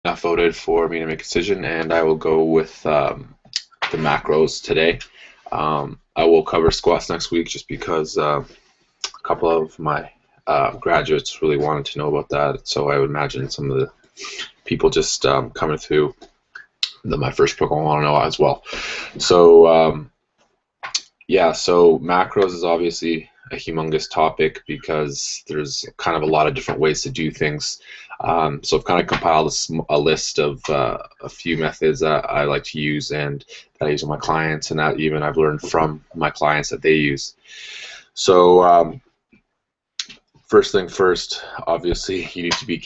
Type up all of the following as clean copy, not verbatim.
enough voted for me to make a decision, and I will go with the macros today. I will cover squats next week just because a couple of my graduates really wanted to know about that. So I would imagine some of the people just coming through my first book will want to know as well. So yeah, so macros is obviously a humongous topic because there's kind of a lot of different ways to do things. So I've kind of compiled a list of a few methods that I like to use and that I use with my clients, and that even I've learned from my clients that they use. So first thing first, obviously you need to be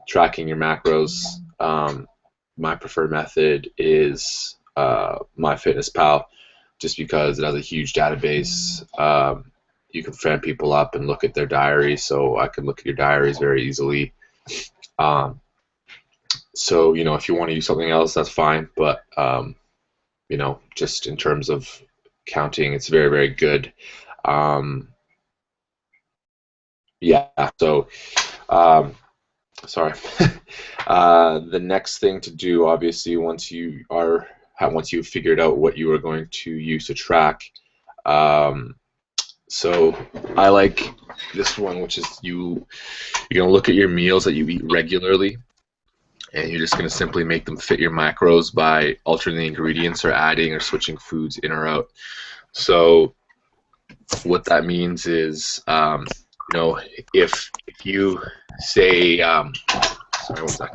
tracking your macros. My preferred method is MyFitnessPal, just because it has a huge database. You can friend people up and look at their diaries, so I can look at your diaries very easily. So, if you want to use something else, that's fine, but, just in terms of counting, it's very, very good. Yeah, so, sorry. The next thing to do, obviously, once you've figured out what you are going to use to track, so I like this one, which is you're gonna look at your meals that you eat regularly, and you're just gonna simply make them fit your macros by altering the ingredients or adding or switching foods in or out. So what that means is, if you say, sorry, one sec.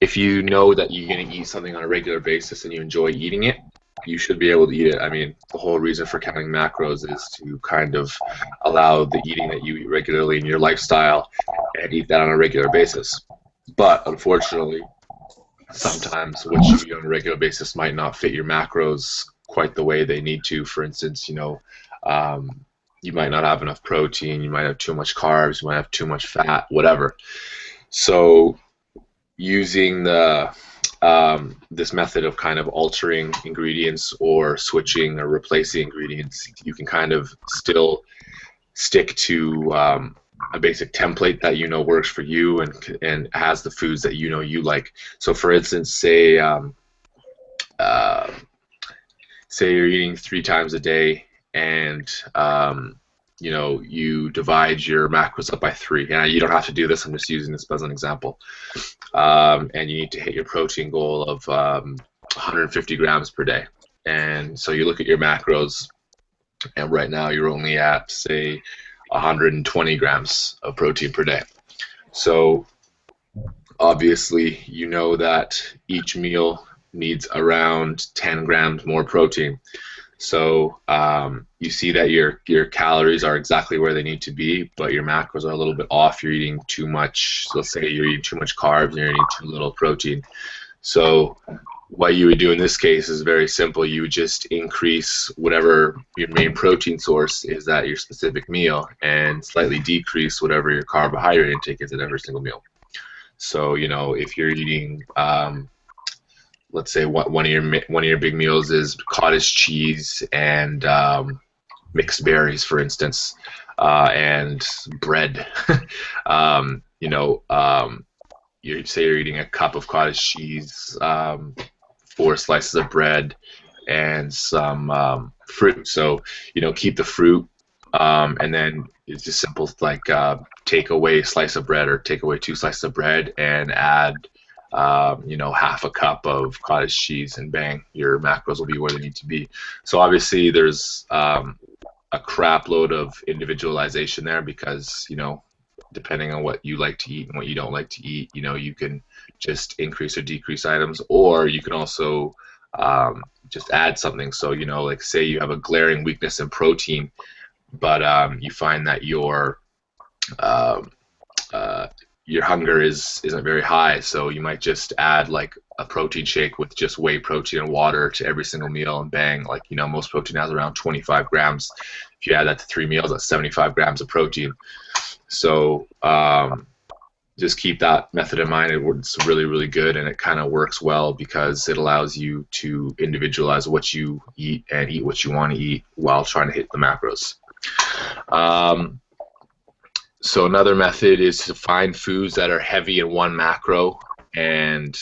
If you know that you're going to eat something on a regular basis and you enjoy eating it, you should be able to eat it. I mean, the whole reason for counting macros is to kind of allow the eating that you eat regularly in your lifestyle and eat that on a regular basis. But unfortunately, sometimes what you eat on a regular basis might not fit your macros quite the way they need to. For instance, you might not have enough protein, you might have too much carbs, you might have too much fat, whatever. So using this method of kind of altering ingredients or switching or replacing ingredients, you can kind of still stick to a basic template that works for you and has the foods that you like. So for instance, say you're eating 3 times a day, and you divide your macros up by 3. And you don't have to do this, I'm just using this as an example. And you need to hit your protein goal of 150 grams per day. And so you look at your macros, and right now you're only at, say, 120 grams of protein per day. So obviously you know that each meal needs around 10 grams more protein. So you see that your calories are exactly where they need to be, but your macros are a little bit off. You're eating too much. Let's say you're eating too much carbs and you're eating too little protein. So what you would do in this case is very simple. You would just increase whatever your main protein source is at your specific meal, and slightly decrease whatever your carbohydrate intake is at every single meal. So if you're eating let's say one of your big meals is cottage cheese and mixed berries, for instance, and bread. You say you're eating a cup of cottage cheese, 4 slices of bread, and some fruit. So keep the fruit, and then it's just simple, like take away a slice of bread or take away 2 slices of bread and add half a cup of cottage cheese, and bang, your macros will be where they need to be. So obviously there's a crap load of individualization there, because depending on what you like to eat and what you don't like to eat, you can just increase or decrease items, or you can also just add something. So like say you have a glaring weakness in protein, but you find that uh, your hunger isn't very high, so you might just add like a protein shake with just whey protein and water to every single meal, and bang, like most protein has around 25 grams. If you add that to 3 meals, that's 75 grams of protein. So just keep that method in mind. It's really, really good, and it kind of works well because it allows you to individualize what you eat and eat what you want to eat while trying to hit the macros. So another method is to find foods that are heavy in one macro and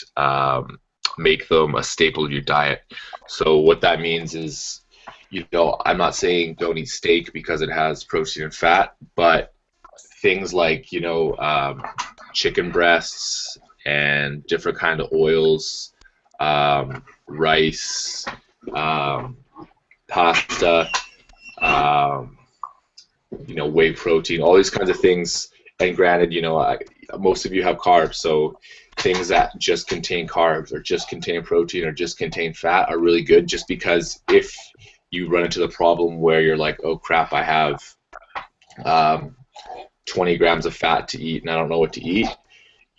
make them a staple of your diet. So what that means is, I'm not saying don't eat steak because it has protein and fat, but things like, chicken breasts and different kind of oils, rice, um, pasta, um, whey protein, all these kinds of things. And granted, most of you have carbs, so things that just contain carbs or just contain protein or just contain fat are really good, just because if you run into the problem where you're like, oh crap, I have 20 grams of fat to eat and I don't know what to eat,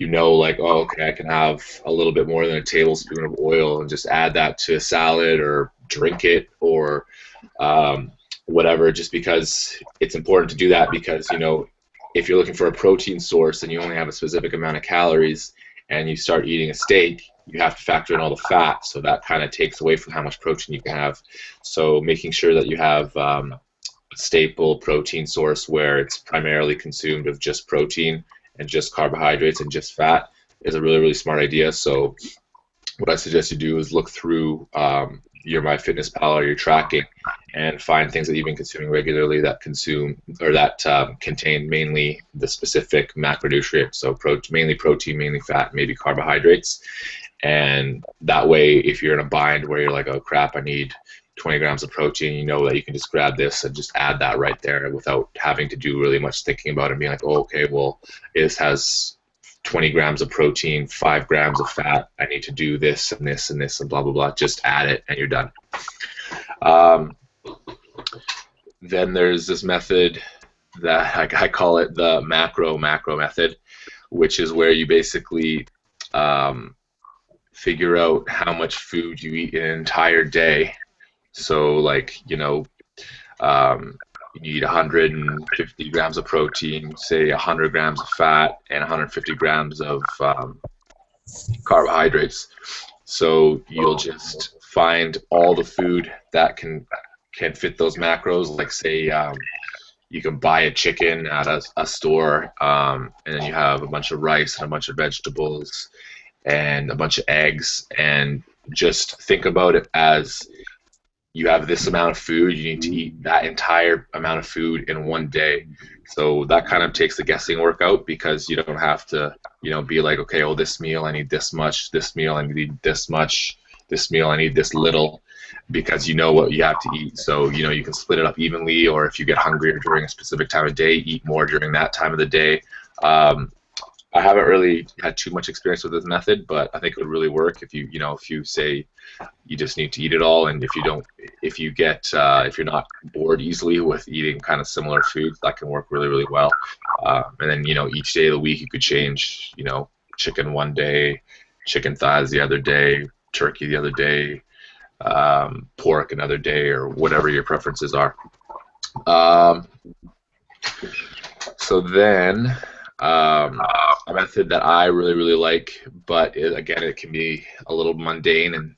like, oh, okay, I can have a little bit more than a tablespoon of oil and just add that to a salad or drink it or whatever, just because it's important to do that, because if you're looking for a protein source and you only have a specific amount of calories and you start eating a steak, you have to factor in all the fat, so that kind of takes away from how much protein you can have. So making sure that you have a staple protein source where it's primarily consumed of just protein and just carbohydrates and just fat is a really, really smart idea. So what I suggest you do is look through your MyFitnessPal or your tracking and find things that you've been consuming regularly that contain mainly the specific macronutrient. So mainly protein, mainly fat, maybe carbohydrates. And that way, if you're in a bind where you're like, oh crap, I need 20 grams of protein, you know that you can just grab this and just add that right there without having to do really much thinking about it and being like, oh, okay, well, this has 20 grams of protein, 5 grams of fat, I need to do this and this and this and blah, blah, blah. Just add it and you're done. Then there's this method that I call it the macro method, which is where you basically figure out how much food you eat in an entire day. So like, you need 150 grams of protein, say 100 grams of fat, and 150 grams of carbohydrates. So you'll just find all the food that can fit those macros. Like say you can buy a chicken at a store, and then you have a bunch of rice and a bunch of vegetables and a bunch of eggs, and just think about it as you have this amount of food, you need to eat that entire amount of food in one day. So that kind of takes the guessing work out, because you don't have to, be like, okay, well, this meal I need this much, this meal I need this much, this meal I need this little, because you know what you have to eat. So, you can split it up evenly, or if you get hungrier during a specific time of day, eat more during that time of the day. I haven't really had too much experience with this method, but I think it would really work if if you say you just need to eat it all, and if you're not bored easily with eating kind of similar foods, that can work really, really well. And then each day of the week you could change, chicken one day, chicken thighs the other day, turkey the other day, pork another day, or whatever your preferences are. So then. A method that I really, really like, but again, it can be a little mundane and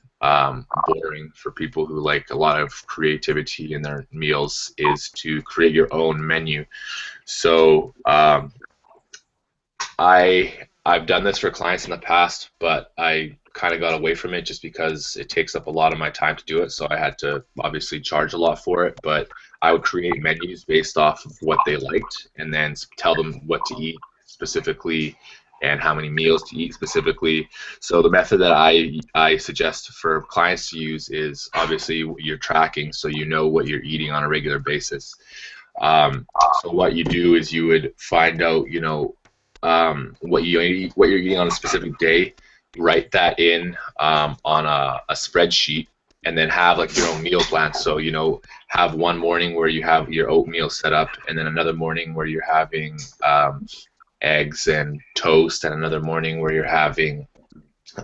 boring for people who like a lot of creativity in their meals, is to create your own menu. So I've done this for clients in the past, but I kind of got away from it just because it takes up a lot of my time to do it, so I had to obviously charge a lot for it. But I would create menus based off of what they liked, and then tell them what to eat specifically and how many meals to eat specifically. So the method that I suggest for clients to use is obviously you're tracking, so you know what you're eating on a regular basis. So what you do is you would find out what you're eating on a specific day, write that in on a spreadsheet, and then have like your own meal plan. So have one morning where you have your oatmeal set up, and then another morning where you're having eggs and toast, and another morning where you're having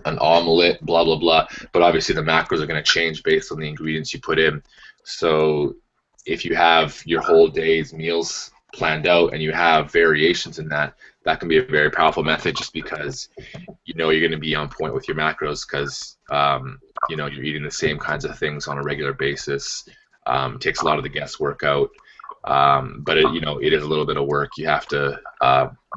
an omelet, blah, blah, blah. But obviously the macros are going to change based on the ingredients you put in. So if you have your whole day's meals planned out and you have variations in that, that can be a very powerful method, just because you're going to be on point with your macros, because you're eating the same kinds of things on a regular basis. It takes a lot of the guesswork out. But it is a little bit of work. You have to,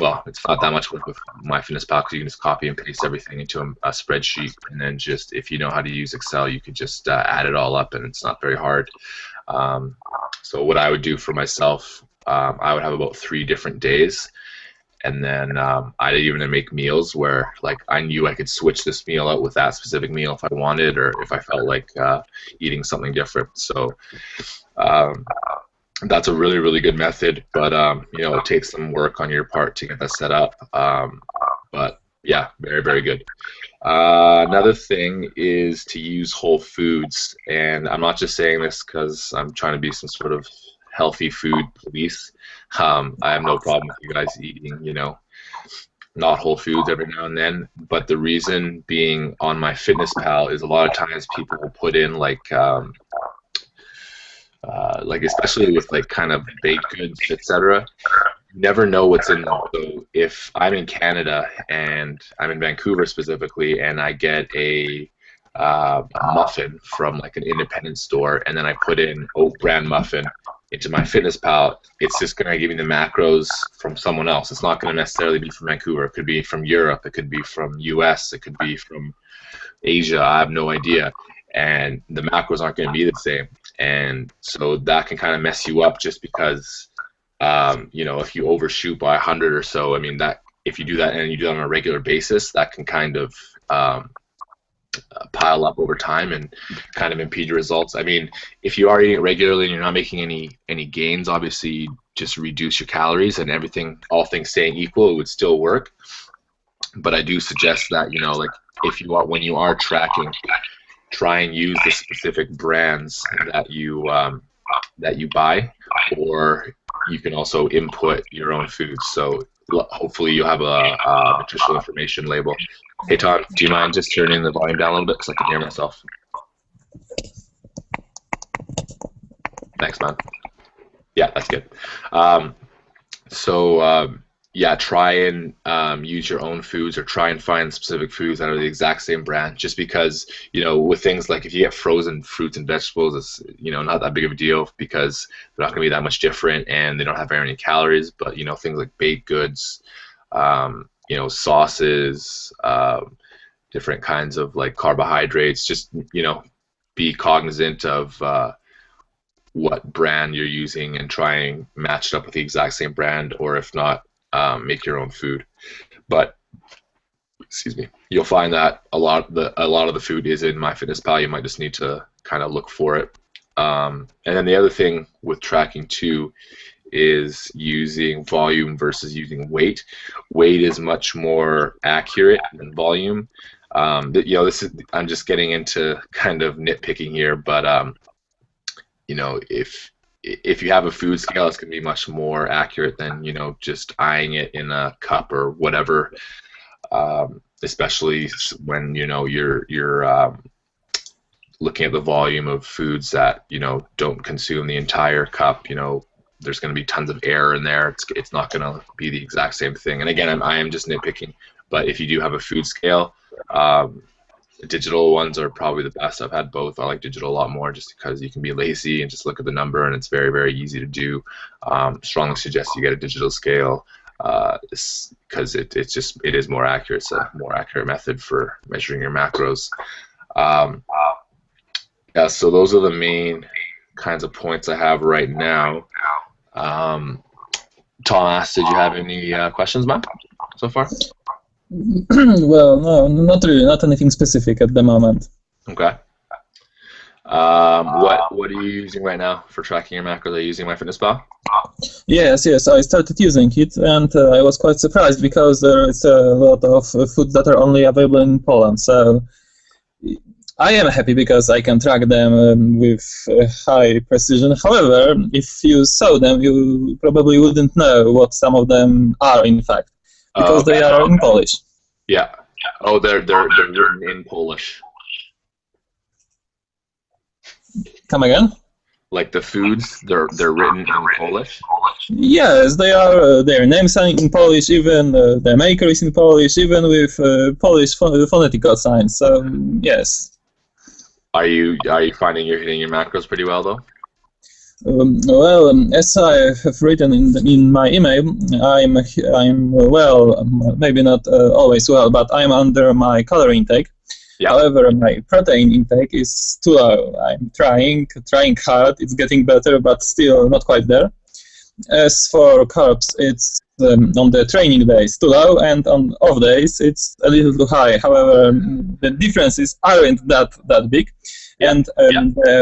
well, it's not that much work with MyFitnessPal because you can just copy and paste everything into a spreadsheet, and then just, if you know how to use Excel, you could just add it all up, and it's not very hard. So what I would do for myself, I would have about 3 different days, and then I'd even make meals where, like, I knew I could switch this meal out with that specific meal if I wanted, or if I felt like eating something different. So that's a really, really good method, but it takes some work on your part to get that set up. But yeah, very, very good. Another thing is to use whole foods, and I'm not just saying this because I'm trying to be some sort of healthy food police. I have no problem with you guys eating, not whole foods every now and then. But the reason being, on MyFitnessPal, is a lot of times people will put in like especially with like kind of baked goods, etc. You never know what's in them. So if I'm in Canada and I'm in Vancouver specifically, and I get a muffin from like an independent store, and then I put in oat bran muffin into MyFitnessPal, it's just going to give me the macros from someone else. It's not going to necessarily be from Vancouver. It could be from Europe. It could be from US. It could be from Asia. I have no idea. And the macros aren't going to be the same. And so that can kind of mess you up, just because, if you overshoot by 100 or so, I mean, that if you do that and you do that on a regular basis, that can kind of pile up over time and kind of impede your results. I mean, if you are eating it regularly and you're not making any gains, obviously just reduce your calories, and everything, all things staying equal, it would still work. But I do suggest that, like, if you are, when you are tracking, try and use the specific brands that you buy, or you can also input your own foods. So hopefully you'll have a nutritional information label. Hey Tom, do you mind just turning the volume down a little bit because I can hear myself? Thanks, man. Yeah, that's good. Yeah, try and use your own foods, or try and find specific foods that are the exact same brand, just because, with things like, if you get frozen fruits and vegetables, it's, not that big of a deal because they're not going to be that much different and they don't have very many calories. But, things like baked goods, sauces, different kinds of like carbohydrates, just, be cognizant of what brand you're using and try and match it up with the exact same brand, or if not, make your own food. But excuse me, you'll find that a lot of the food is in MyFitnessPal. You might just need to kind of look for it. And then the other thing with tracking too is using volume versus using weight. Weight is much more accurate than volume. This is, I'm just getting into kind of nitpicking here, but if you have a food scale, it's going to be much more accurate than, just eyeing it in a cup or whatever, especially when, you're looking at the volume of foods that, don't consume the entire cup. There's going to be tons of air in there. It's not going to be the exact same thing. And again, I am just nitpicking, but if you do have a food scale, the digital ones are probably the best. I've had both. I like digital a lot more, just because you can be lazy and just look at the number, and it's very, very easy to do. Strongly suggest you get a digital scale, because it is more accurate. It's a more accurate method for measuring your macros. Yeah, so those are the main kinds of points I have right now. Tom asked, did you have any questions, Matt, so far? Well, no, not really. Not anything specific at the moment. Okay. What are you using right now for tracking your macros? Are you using MyFitnessPal? Yes. I started using it, and I was quite surprised because there is a lot of foods that are only available in Poland. So I am happy because I can track them with high precision. However, if you saw them, you probably wouldn't know what some of them are, in fact, because they are in Polish. Yeah. Oh, they're written in Polish. Come again? Like the foods, they're written in Polish? Yes, they are. Their names are in Polish. Even the maker is in Polish, even with Polish phonetical signs. So yes. Are you finding you're hitting your macros pretty well though? As I have written in my email, I'm well, maybe not always well, but I'm under my calorie intake. Yeah. However, my protein intake is too low. I'm trying hard. It's getting better, but still not quite there. As for carbs, it's on the training days too low, and on off days it's a little too high. However, the differences aren't that big. And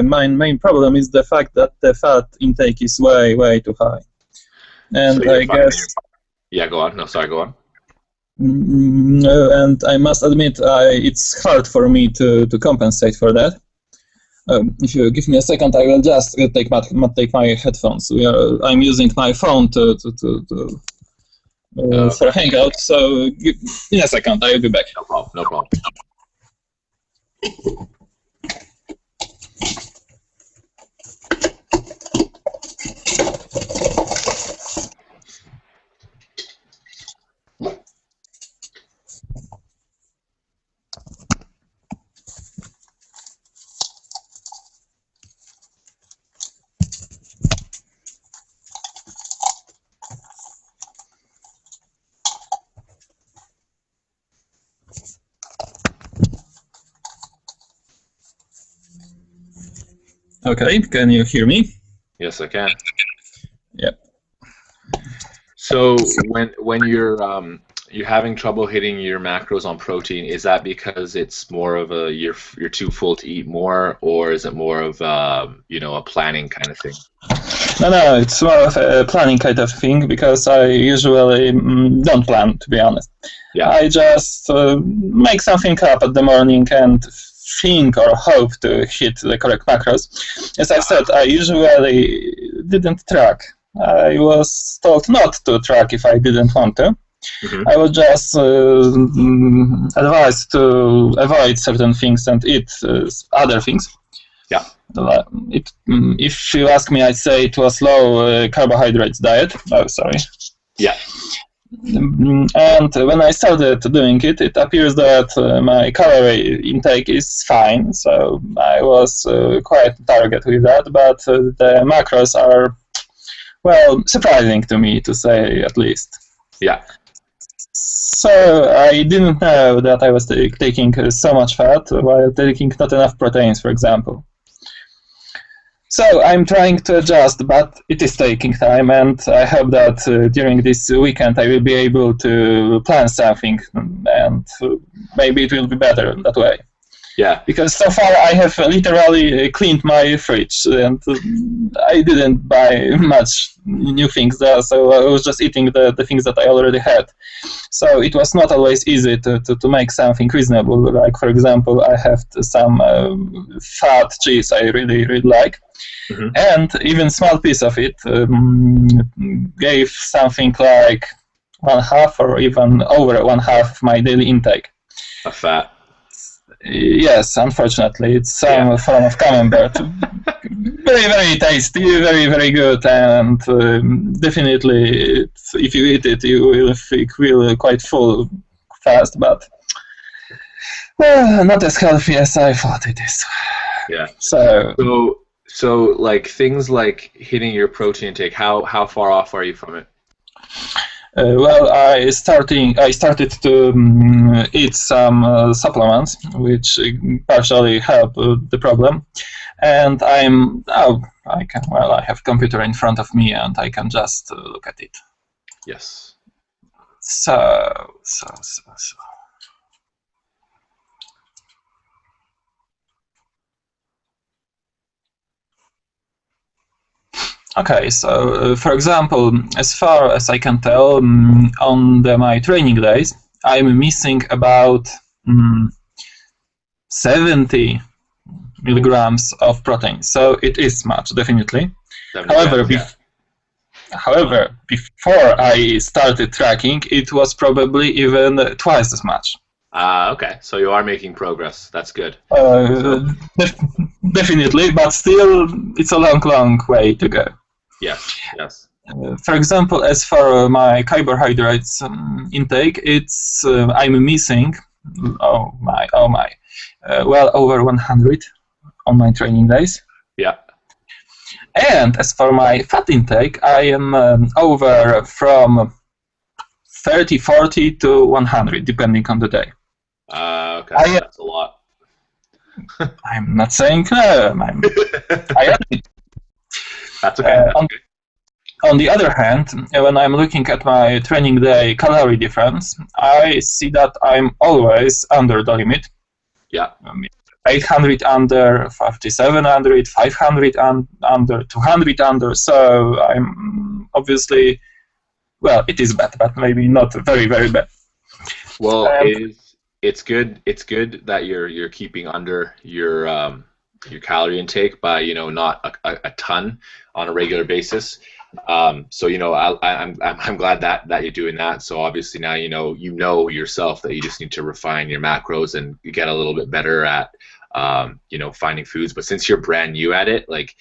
my main problem is the fact that the fat intake is way too high. And So I guess. Yeah, go on. No, sorry, go on. And I must admit, it's hard for me to compensate for that. If you give me a second, I will just take my headphones. I'm using my phone for a hangout. So in a second, I will be back. No problem. No problem. Okay, can you hear me? Yes, I can. Yep. So when you're having trouble hitting your macros on protein, is that because it's more of a you're too full to eat more, or is it more of a planning kind of thing? No, it's more of a planning kind of thing, because I usually don't plan, to be honest. Yeah. I just make something up at the morning and think or hope to hit the correct macros. As I said, I usually didn't track. I was told not to track if I didn't want to. Mm-hmm. I was just advised to avoid certain things and eat other things. Yeah. If you ask me, I'd say it was low carbohydrates diet. Oh, sorry. Yeah. And when I started doing it, it appears that my calorie intake is fine, so I was quite target with that, but the macros are, well, surprising to me, to say at least. Yeah. So I didn't know that I was taking so much fat while taking not enough proteins, for example. So I'm trying to adjust, but it is taking time, and I hope that during this weekend I will be able to plan something, and maybe it will be better that way. Yeah. Because so far I have literally cleaned my fridge, and I didn't buy much new things there, so I was just eating the things that I already had. So it was not always easy to make something reasonable. Like, for example, I have some fat cheese I really like. Mm-hmm. And even small piece of it gave something like 1/2 or even over 1/2 of my daily intake. Of fat? Yes, unfortunately. It's some form of camembert. Very tasty, very good, and definitely if you eat it, you will feel quite full fast, but not as healthy as I thought it is. Yeah. So like things like hitting your protein intake, how far off are you from it? Well, I started to eat some supplements, which partially help the problem, and I have computer in front of me, and I can just look at it. Yes. So. Okay, so for example, as far as I can tell, on my training days, I'm missing about 70 milligrams of protein. So it is much, definitely. However, before I started tracking, it was probably even twice as much. Okay, so you are making progress. That's good. Definitely, but still, it's a long way to go. Yes. For example, as for my carbohydrates intake, it's I'm missing well over 100 on my training days. Yeah. And as for my fat intake, I am over from 30, 40 to 100, depending on the day. Okay, that's a lot. I'm not saying no. I admit. That's okay. On the other hand, when I'm looking at my training day calorie difference, I see that I'm always under the limit. Yeah. 800 under, 5700, 500 under, 200 under. So I'm obviously, well, it is bad, but maybe not very, very bad. Well, it's good. It's good that you're keeping under your calorie intake by not a ton on a regular basis. So I'm glad that you're doing that. So obviously now you know yourself that you just need to refine your macros and get a little bit better at finding foods. But since you're brand new at it, like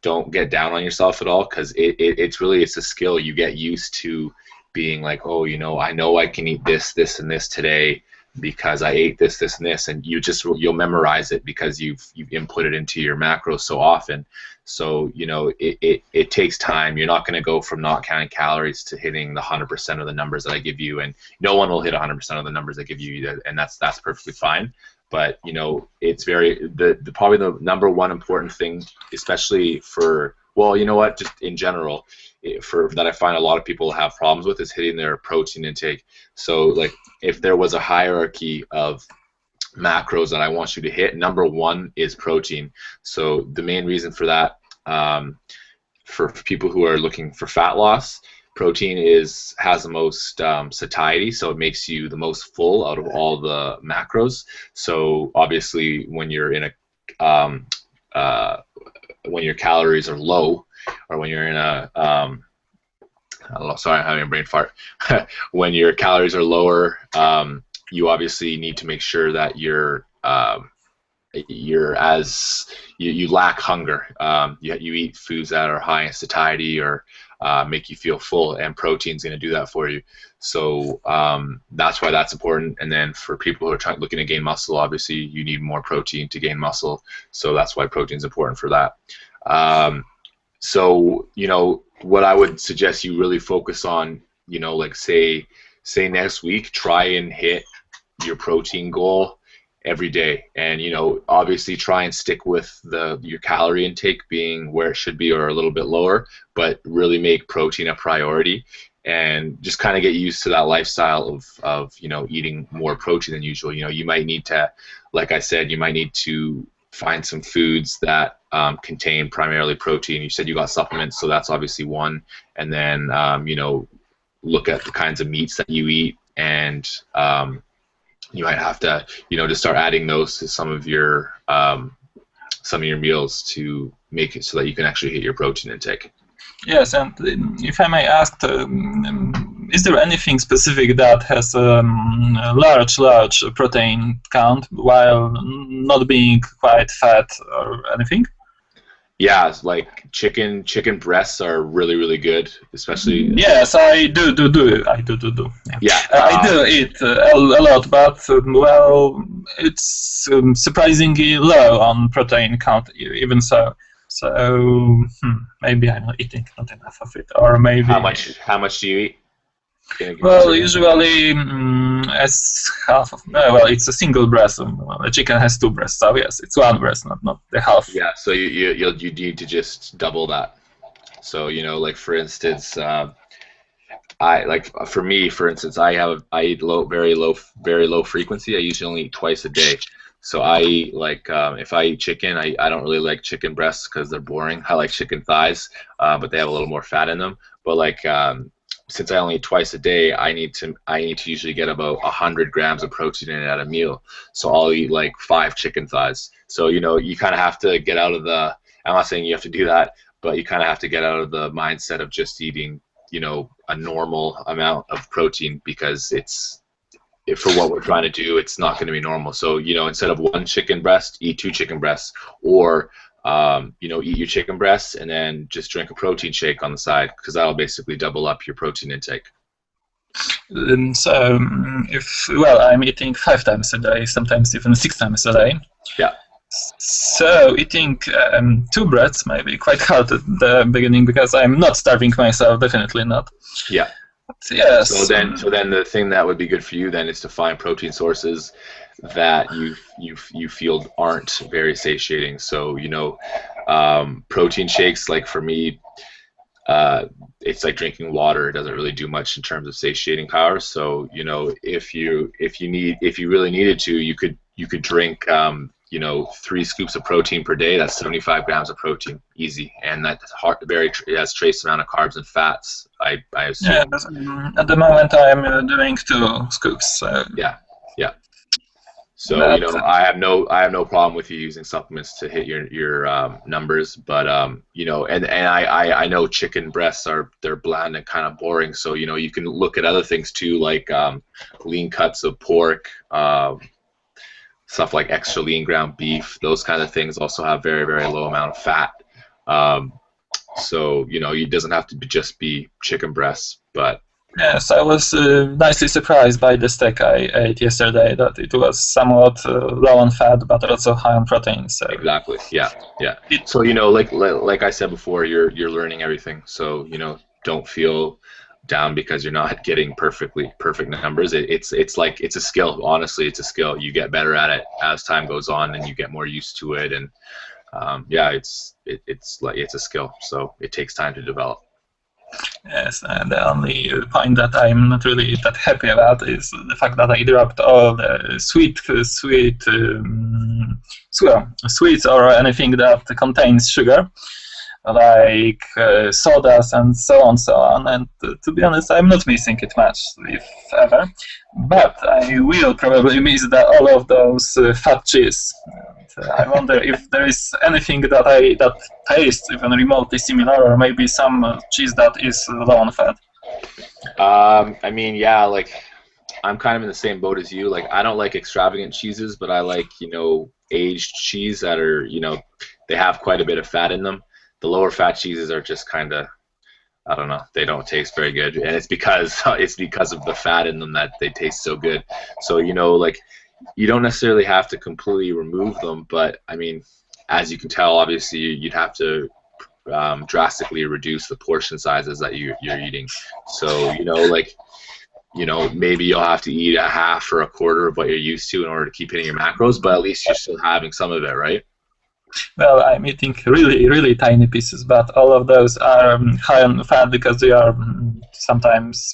don't get down on yourself at all, because it's a skill. You get used to being like, oh, I know I can eat this, and this today because I ate this, and this, and you'll memorize it because you've input it into your macros so often. So it takes time. You're not going to go from not counting calories to hitting the 100% of the numbers that I give you, and no one will hit 100% of the numbers I give you, and that's perfectly fine. But it's probably the number one important thing, especially for, well, just in general, that I find a lot of people have problems with, is hitting their protein intake. So like if there was a hierarchy of macros that I want you to hit, number one is protein. So the main reason for that, for people who are looking for fat loss, protein has the most satiety, so it makes you the most full out of all the macros. So obviously when you're in when your calories are low, or when you're in a I don't know, sorry, I'm having a brain fart. When your calories are lower, you obviously need to make sure that you lack hunger. You eat foods that are high in satiety or make you feel full, and protein's going to do that for you. So that's why that's important. And then for people who are looking to gain muscle, obviously you need more protein to gain muscle. So that's why protein's important for that. So what I would suggest you really focus on, like say next week, try and hit your protein goal every day, and obviously try and stick with your calorie intake being where it should be or a little bit lower, but really make protein a priority, and just kind of get used to that lifestyle of eating more protein than usual. You might need to, like I said, you might need to find some foods that contain primarily protein. You said you got supplements, so that's obviously one. And then look at the kinds of meats that you eat, and you might have to to start adding those to some of your meals to make it so that you can actually hit your protein intake. Yes, and if I may ask, is there anything specific that has a large protein count while not being quite fat or anything? Yeah, like chicken breasts are really, really good, especially. Yes, I do. Yeah, I do eat a lot, but well, it's surprisingly low on protein count, even so. So maybe I'm not eating not enough of it, or maybe. How much do you eat? Well, usually as half of. Well, it's a single breast. A chicken has two breasts, so yes, it's one breast, not the half. Yeah, so you need to just double that. So like for instance, for instance, I eat very low frequency. I usually only eat twice a day. So I eat if I eat chicken, I don't really like chicken breasts because they're boring. I like chicken thighs, but they have a little more fat in them. But since I only eat twice a day, I need to usually get about 100 grams of protein in at a meal. So I'll eat 5 chicken thighs. So you kind of have to get out of the. I'm not saying you have to do that, but you kind of have to get out of the mindset of just eating a normal amount of protein, because for what we're trying to do, it's not going to be normal. So instead of 1 chicken breast, eat 2 chicken breasts, or eat your chicken breasts and then just drink a protein shake on the side, because that'll basically double up your protein intake. So I'm eating 5 times a day, sometimes even 6 times a day. Yeah. So eating 2 breads may be quite hard at the beginning because I'm not starving myself, definitely not. Yeah. But yes. So then the thing that would be good for you then is to find protein sources that you feel aren't very satiating. So protein shakes, like for me, it's like drinking water. It doesn't really do much in terms of satiating power. So if you really needed to, you could drink 3 scoops of protein per day. That's 75 grams of protein, easy, and that's it has trace amount of carbs and fats. I assume. Yeah, at the moment I'm doing 2 scoops. So. Yeah. So I have no problem with you using supplements to hit your numbers, but and I know chicken breasts they're bland and kind of boring. So you can look at other things too, like lean cuts of pork, stuff like extra lean ground beef. Those kind of things also have very, very low amount of fat. So it doesn't have to just be chicken breasts, but. Yes, I was nicely surprised by the steak I ate yesterday, that it was somewhat low on fat, but also high on protein. So. Exactly. Yeah. So like I said before, you're learning everything. So don't feel down because you're not getting perfect numbers. It's a skill. Honestly, it's a skill. You get better at it as time goes on, and you get more used to it. And it's a skill. So it takes time to develop. Yes, and the only point that I'm not really that happy about is the fact that I dropped all the sweets or anything that contains sugar, like sodas and so on. And to be honest, I'm not missing it much, if ever. But I will probably miss all of those fat cheese. I wonder if there is anything that tastes even remotely similar, or maybe some cheese that is low on fat. I mean, yeah, like I'm kind of in the same boat as you. Like I don't like extravagant cheeses, but I like aged cheese that are they have quite a bit of fat in them. The lower fat cheeses are just kind of, I don't know, they don't taste very good, and it's because of the fat in them that they taste so good. So like. You don't necessarily have to completely remove them, but I mean, as you can tell, obviously you'd have to drastically reduce the portion sizes that you're eating. So maybe you'll have to eat a half or a quarter of what you're used to in order to keep hitting your macros, but at least you're still having some of it, right? Well, I'm eating really, really tiny pieces, but all of those are high on fat because they are sometimes.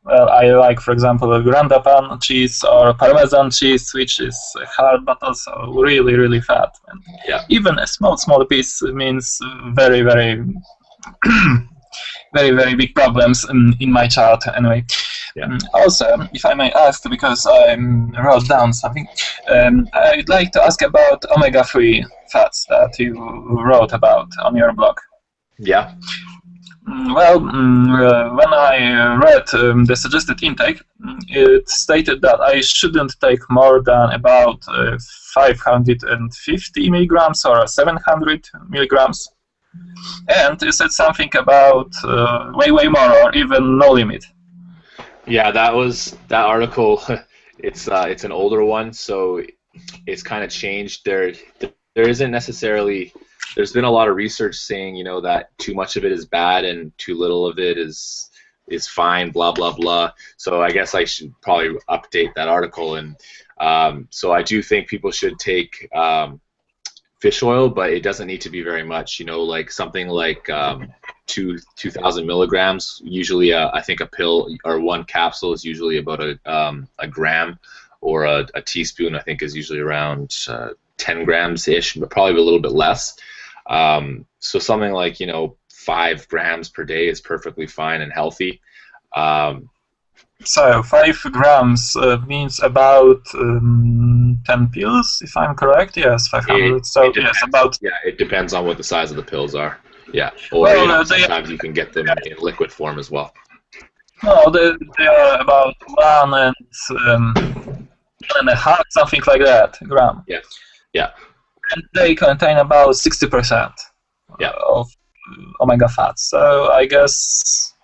Well, I like, for example, a grana cheese or Parmesan cheese, which is hard but also really, really fat. And even a small piece means very, very, very, very big problems in my chart. Anyway. Yeah. Also, if I may ask, because I wrote down something, I'd like to ask about omega-3 fats that you wrote about on your blog. Yeah. Well, when I read the suggested intake, it stated that I shouldn't take more than about 550 milligrams or 700 milligrams. And you said something about way more or even no limit. Yeah, that article. It's an older one, so it's kind of changed. There isn't necessarily. There's been a lot of research saying, that too much of it is bad and too little of it is fine, blah, blah, blah. So I guess I should probably update that article. And so I do think people should take fish oil, but it doesn't need to be very much, like something like 2,000 milligrams. Usually, I think a pill or one capsule is usually about a gram, or a teaspoon, I think, is usually around 10 grams-ish, but probably a little bit less. So something like 5 grams per day is perfectly fine and healthy. So 5 grams means about 10 pills, if I'm correct. Yes, 500. It depends on what the size of the pills are. Yeah, or sometimes you can get them in liquid form as well. No, they are about 1.5, something like that, gram. Yeah. And they contain about 60% of omega fats. So I guess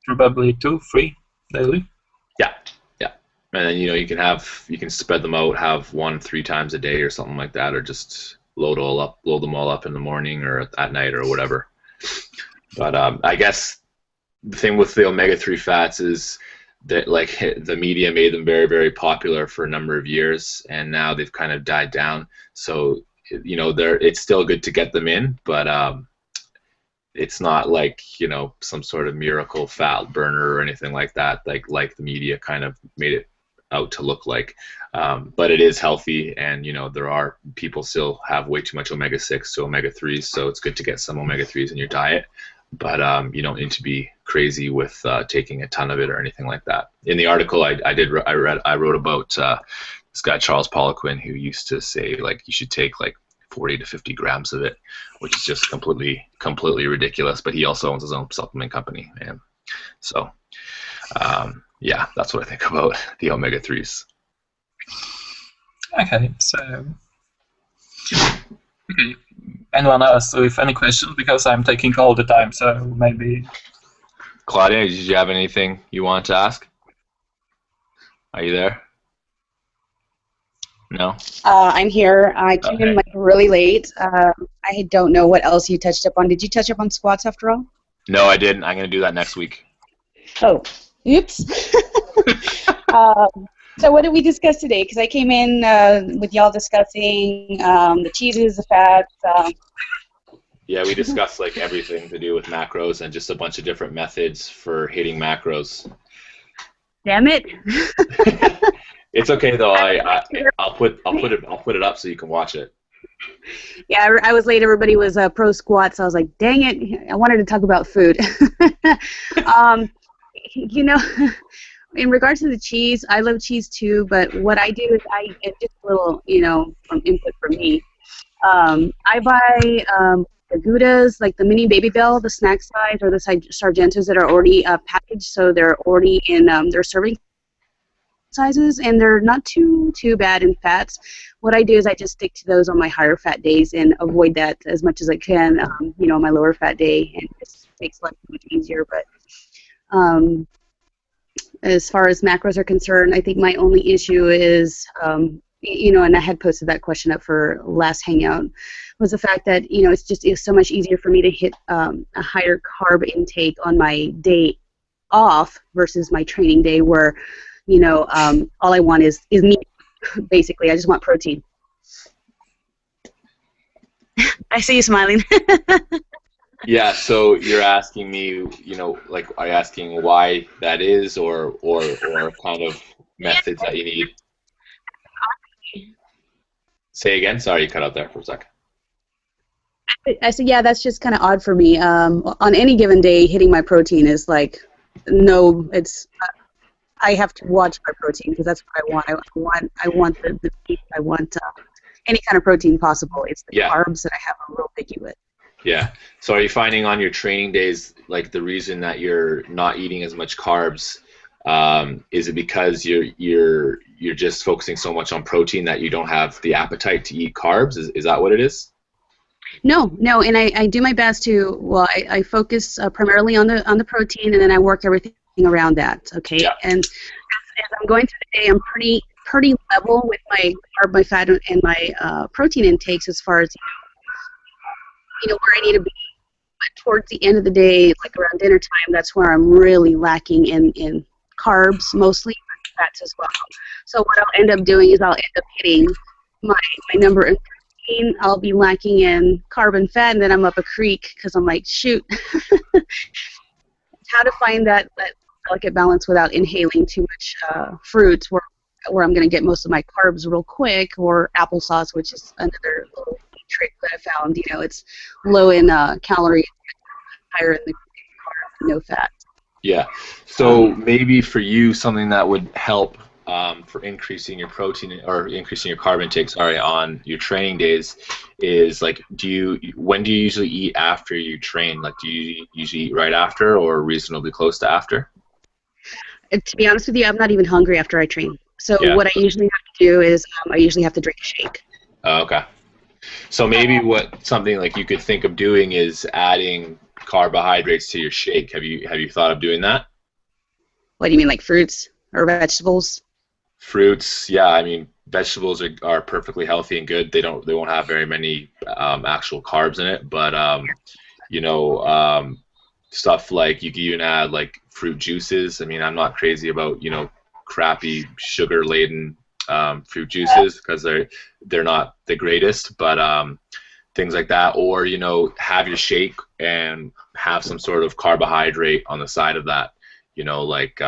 probably 2-3 daily. Yeah. And then you can spread them out, have 1 3 times a day or something like that, or just load them all up in the morning or at night or whatever. But I guess the thing with the omega-3 fats is that like the media made them very, very popular for a number of years, and now they've kind of died down. So it's still good to get them in, but it's not like some sort of miracle fat burner or anything like that, like the media kind of made it out to look like. But it is healthy, and there are people still have way too much omega-6 to omega-3s, so it's good to get some omega-3s in your diet. But you don't need to be crazy with taking a ton of it or anything like that. In the article I wrote about this guy Charles Poliquin, who used to say like you should take like 40 to 50 grams of it, which is just completely ridiculous. But he also owns his own supplement company, and so yeah, that's what I think about the omega-3s. Okay, so anyone else with any questions? Because I'm taking all the time, so maybe. Claudia, did you have anything you want to ask? Are you there? No? I'm here. I came in like really late. I don't know what else you touched up on. Did you touch up on squats after all? No, I didn't. I'm going to do that next week. Oh, oops. So what did we discuss today? Because I came in with y'all discussing the cheeses, the fats. Yeah, we discussed like everything to do with macros and just a bunch of different methods for hitting macros. Damn it! It's okay though. I'll put it up so you can watch it. Yeah, I was late. Everybody was pro squats. I was like, dang it! I wanted to talk about food. In regards to the cheese, I love cheese too. But what I do is just a little, from input from me. I buy the Goudas, like the mini Baby Bell, the snack size, or the Sargentos that are already packaged, so they're already in their serving sizes, and they're not too bad in fats. What I do is I just stick to those on my higher fat days and avoid that as much as I can, on my lower fat day, and it just makes life much easier. But as far as macros are concerned, I think my only issue is, and I had posted that question up for last hangout, was the fact that, it's so much easier for me to hit a higher carb intake on my day off versus my training day where, all I want is meat, basically. I just want protein. I see you smiling. Yeah, so you're asking me, like, are you asking why that is, or kind of methods that you need? Say again. Sorry, you cut out there for a second. I said, yeah, that's just kind of odd for me. On any given day, hitting my protein is like, no, it's. I have to watch my protein because that's what I want. I want the beef. I want any kind of protein possible. It's the carbs that I have a real picky with. Yeah. So are you finding on your training days, like the reason that you're not eating as much carbs, is it because you're just focusing so much on protein that you don't have the appetite to eat carbs? Is that what it is? No, and I do my best to. Well, I focus primarily on the protein, and then I work everything around that. Okay. Yeah. And as I'm going through the day, I'm pretty level with my carb, my fat, and my protein intakes as far as where I need to be. But towards the end of the day, like around dinner time, that's where I'm really lacking in carbs, mostly fats as well. So what I'll end up doing is I'll end up hitting my number of protein. I'll be lacking in carb and fat, and then I'm up a creek because I'm like, shoot. How to find that delicate balance without inhaling too much fruit, where I'm going to get most of my carbs real quick, or applesauce, which is another little trick that I found. It's low in calories, higher in the carb, no fat. Yeah. So maybe for you, something that would help for increasing your protein or increasing your carb intake, on your training days is like, when do you usually eat after you train? Like, do you usually eat right after or reasonably close to after? To be honest with you, I'm not even hungry after I train. So what I usually have to do is I usually have to drink a shake. Oh, okay. So maybe something like you could think of doing is adding carbohydrates to your shake. Have you thought of doing that? What do you mean, like fruits or vegetables? Fruits, yeah. I mean, vegetables are perfectly healthy and good. They won't have very many actual carbs in it, but you know, stuff like you can even add like fruit juices. I mean, I'm not crazy about crappy sugar laden fruit juices because they're not the greatest, but things like that, or have your shake and have some sort of carbohydrate on the side of that, like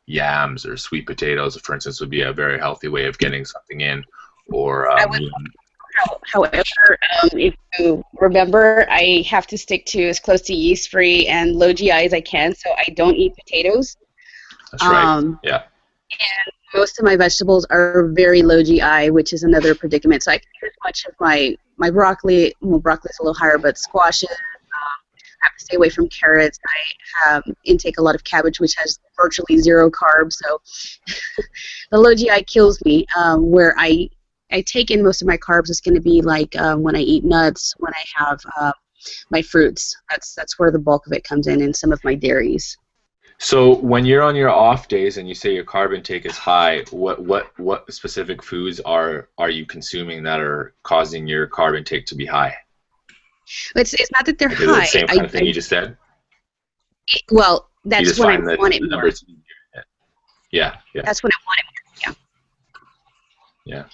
yams or sweet potatoes, for instance, would be a very healthy way of getting something in. Or however, if you remember, I have to stick to as close to yeast-free and low GI as I can, so I don't eat potatoes. That's right. Yeah. And most of my vegetables are very low GI, which is another predicament. So I can eat as much of my broccoli. Well, broccoli's a little higher, but squashes. I have to stay away from carrots. I intake a lot of cabbage, which has virtually zero carbs. So the low GI kills me. Where I take in most of my carbs is going to be like when I eat nuts, when I have my fruits. That's where the bulk of it comes in, and some of my dairies. So when you're on your off days and you say your carb intake is high, what specific foods are you consuming that are causing your carb intake to be high? It's not that they're Is high. it the same kind of thing you just said? Well, that's when I want it more. Yeah. That's when I want it more. Yeah.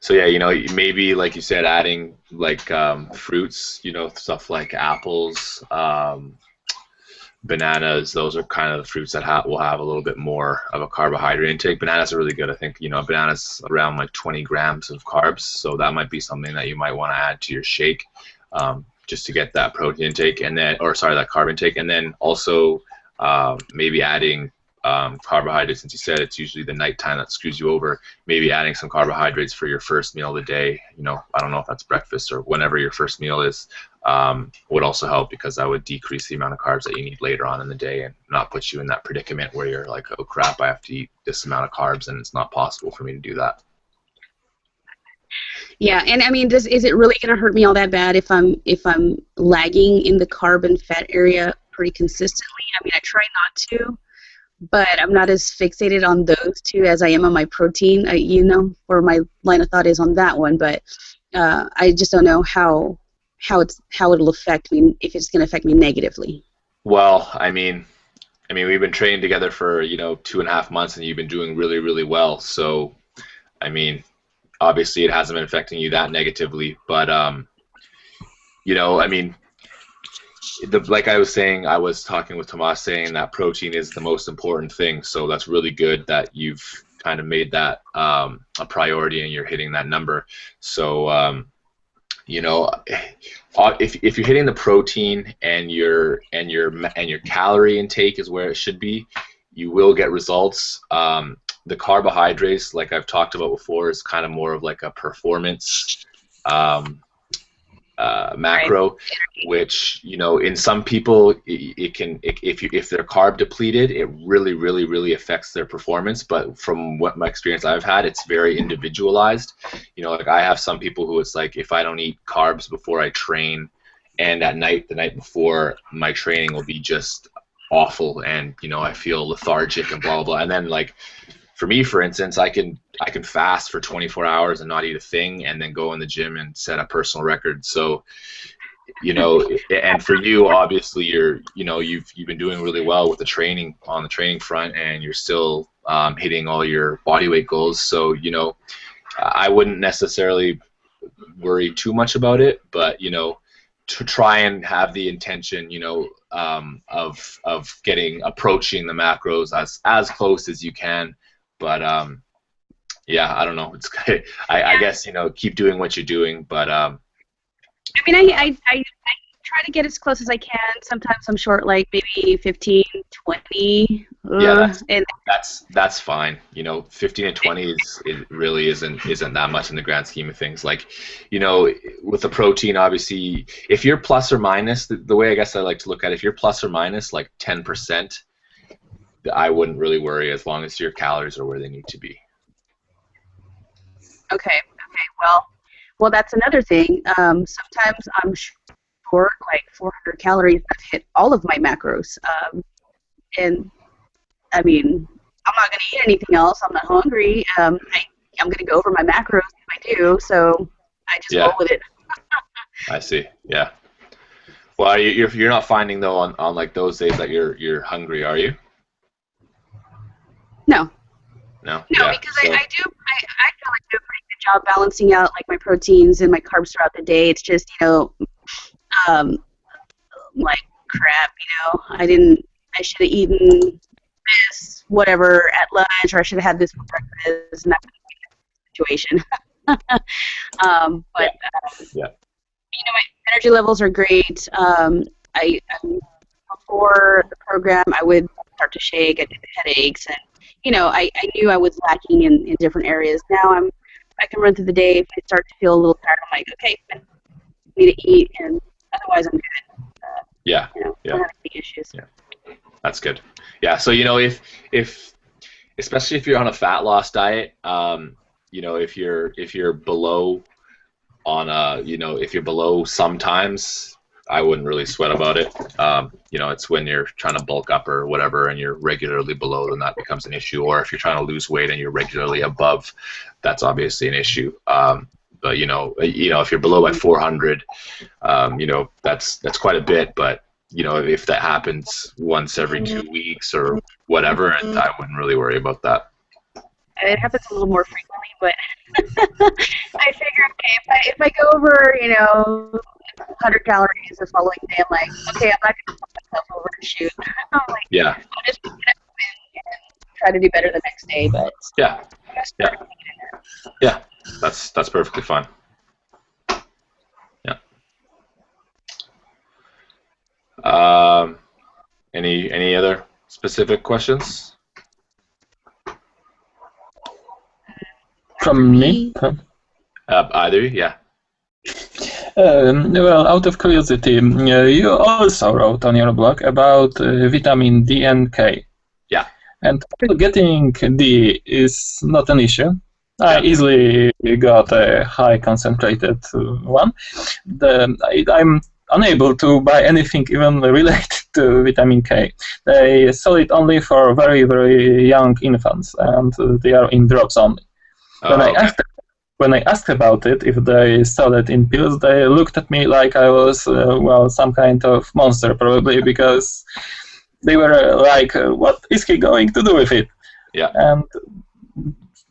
So yeah, maybe like you said, adding like fruits, stuff like apples, bananas. Those are kind of the fruits that will have a little bit more of a carbohydrate intake. Bananas are really good. I think bananas around like 20 grams of carbs, so that might be something that you might want to add to your shake, just to get that protein intake, that carb intake, and then also maybe adding carbohydrates. Since you said it's usually the nighttime that screws you over, maybe adding some carbohydrates for your first meal of the day. I don't know if that's breakfast or whenever your first meal is, would also help, because that would decrease the amount of carbs that you need later on in the day and not put you in that predicament where you're like, oh crap, I have to eat this amount of carbs and it's not possible for me to do that. Yeah, and I mean, is it really going to hurt me all that bad if I'm lagging in the carb and fat area pretty consistently? I mean, I try not to, but I'm not as fixated on those two as I am on my protein. Where my line of thought is on that one, but I just don't know how it'll affect me, if it's going to affect me negatively. Well, I mean, we've been training together for 2.5 months, and you've been doing really, really well. So, I mean, obviously it hasn't been affecting you that negatively, but I mean, like I was saying, I was talking with Tomas saying that protein is the most important thing. So that's really good that you've kind of made that a priority and you're hitting that number. So if you're hitting the protein and your calorie intake is where it should be, you will get results. The carbohydrates, like I've talked about before, is kind of more of like a performance macro, which in some people if they're carb depleted, it really, really, really affects their performance. But from what my experience I've had, it's very individualized. Like I have some people who it's like, if I don't eat carbs before I train, and at night, the night before, my training will be just awful, and I feel lethargic and blah blah blah. And then like for me, for instance, I can fast for 24 hours and not eat a thing, and then go in the gym and set a personal record. So, and for you, obviously, you've been doing really well with the training on the training front, and you're still hitting all your body weight goals. So, I wouldn't necessarily worry too much about it, but to try and have the intention, of approaching the macros as close as you can. But yeah, I don't know. It's I guess keep doing what you're doing. But I mean, I try to get as close as I can. Sometimes I'm short, like maybe 15, 20. Yeah, that's fine. 15 and 20 it really isn't that much in the grand scheme of things. Like, with the protein, obviously, if you're plus or minus, the way I guess I like to look at it, if you're plus or minus like 10%, I wouldn't really worry, as long as your calories are where they need to be. Okay. Well, that's another thing. Sometimes I'm short, like 400 calories. I've hit all of my macros, and I mean, I'm not going to eat anything else. I'm not hungry. I'm going to go over my macros if I do. So I just roll with it. I see. Yeah. Well, you're not finding though on like those days that you're hungry, are you? No. No. No, because I feel like I do a pretty good job balancing out like my proteins and my carbs throughout the day. It's just like crap. I should have eaten this whatever at lunch, or I should have had this for breakfast, and that would be the situation. My energy levels are great. Before the program, I would start to shake. I get headaches, and I knew I was lacking in different areas. Now I can run through the day. If I start to feel a little tired, I'm like, okay, I need to eat, and otherwise I'm good. I don't have any issues. Yeah, that's good. Yeah, so if especially if you're on a fat loss diet, if you're below on if you're below sometimes, I wouldn't really sweat about it. It's when you're trying to bulk up or whatever and you're regularly below, then that becomes an issue. Or if you're trying to lose weight and you're regularly above, that's obviously an issue. But if you're below by 400, that's quite a bit. But if that happens once every 2 weeks or whatever, I wouldn't really worry about that. It happens a little more frequently, but I figure, okay, if I go over, 100 calories the following day, I'm like, okay, I'm not going to put myself over and shoot. I'm like, I'll just pick it up and try to do better the next day. But that's perfectly fine. Yeah. Any other specific questions? From me? Either, yeah. Well, out of curiosity, you also wrote on your blog about vitamin D and K. Yeah. And getting D is not an issue. I easily got a high concentrated one. I'm unable to buy anything even related to vitamin K. They sell it only for very, very young infants, and they are in drops only. When I asked about it, if they sell it in pills, they looked at me like I was, some kind of monster, probably, because they were like, what is he going to do with it? Yeah. And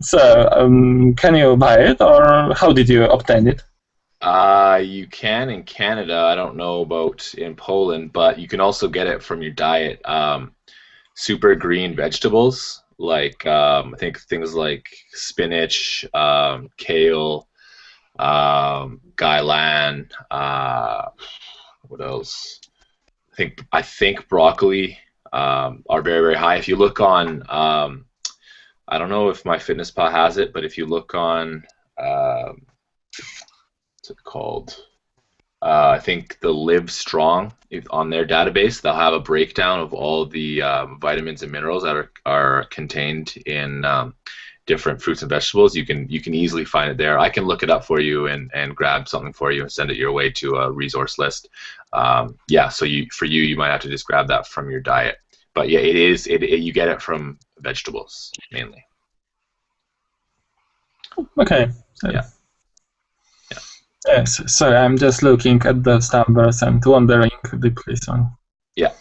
so, can you buy it, or how did you obtain it? You can in Canada. I don't know about in Poland, but you can also get it from your diet. Super green vegetables. Like I think things like spinach, kale, gailan. What else? I think broccoli are very, very high. If you look on, I don't know if MyFitnessPal has it, but if you look on, what's it called? I think the Live Strong, on their database, they'll have a breakdown of all the vitamins and minerals that are contained in different fruits and vegetables. You can easily find it there. I can look it up for you and grab something for you and send it your way to a resource list. So you might have to just grab that from your diet. But yeah, you get it from vegetables mainly. Okay. Yeah. Yes, so I'm just looking at those numbers and wondering deeply. So. Yeah.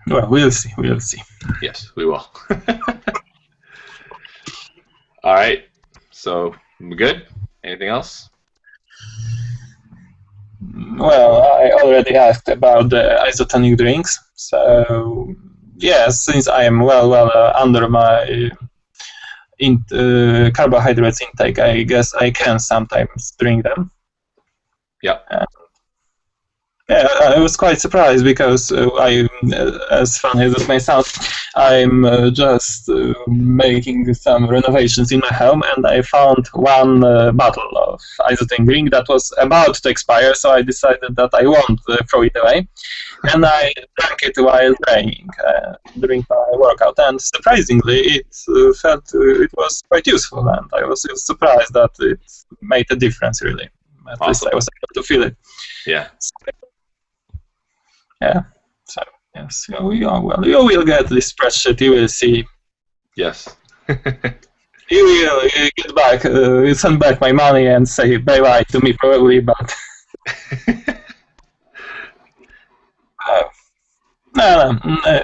Well, we'll see. We'll see. Yes, we will. All right. So, we good? Anything else? Well, I already asked about the isotonic drinks. So, yes, since I am well under my carbohydrates intake, I guess I can sometimes drink them. Yeah. I was quite surprised because as funny as it may sound, I'm just making some renovations in my home, and I found one bottle of isotonic drink that was about to expire, so I decided that I won't throw it away, and I drank it while training during my workout, and surprisingly, it was quite useful, and I was surprised that it made a difference, really. At least I was able to feel it. Yeah. Yeah. So Yes, well, you will get this spreadsheet. You will see. Yes. You will get back, send back my money and say bye-bye to me probably, but no,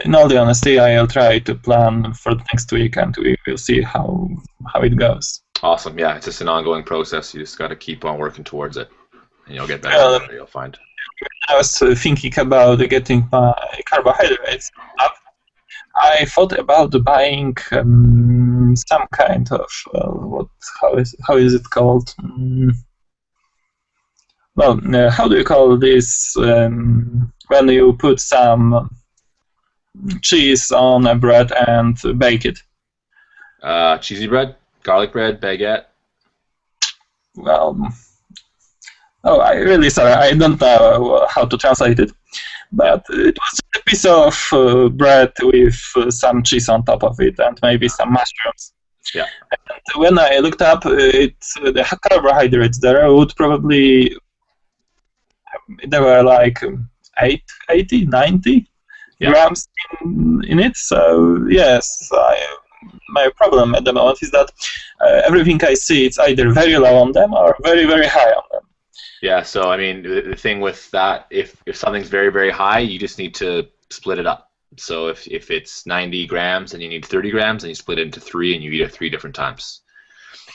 in all the honesty, I'll try to plan for the next week, and we will see how it goes. Awesome. Yeah, it's just an ongoing process. You just got to keep on working towards it, and you'll get better. You'll find. I was thinking about getting my carbohydrates up. I thought about buying some kind of how is it called? Well, how do you call this when you put some cheese on a bread and bake it? Cheesy bread, garlic bread, baguette. Well, I'm really sorry. I don't know how to translate it. But it was a piece of bread with some cheese on top of it and maybe some mushrooms. Yeah. And when I looked up the carbohydrates there would probably, there were like 80, 90 grams in it. So yes, my problem at the moment is that everything I see, it's either very low on them or very, very high on them. Yeah, so I mean, the thing with that, if something's very, very high, you just need to split it up. So if it's 90 grams and you need 30 grams, then you split it into 3 and you eat it 3 different times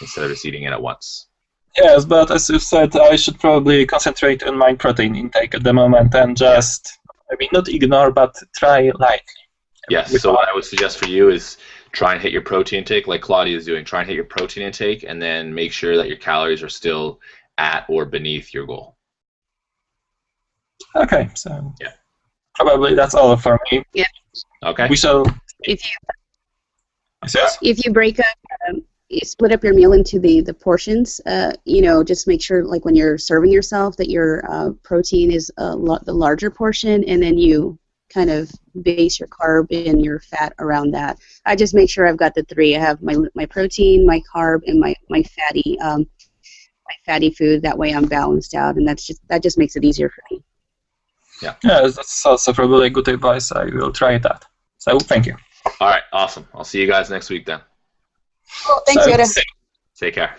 instead of just eating it at once. Yes, but as you said, I should probably concentrate on my protein intake at the moment and just, I mean, not ignore, but try lightly. Yes, so what I would suggest for you is try and hit your protein intake like Claudia is doing. Try and hit your protein intake and then make sure that your calories are still at or beneath your goal. Okay, so yeah, probably that's all for me. Yeah. Okay. We shall. If you break up, you split up your meal into the portions. Just make sure, like when you're serving yourself, that your protein is the larger portion, and then you kind of base your carb and your fat around that. I just make sure I've got the 3. I have my protein, my carb, and my fatty food. That way I'm balanced out, and that just makes it easier for me. Yeah, that's also probably good advice. I will try that. So thank you. All right, awesome. I'll see you guys next week then. Well, thanks, Yoda. Take care.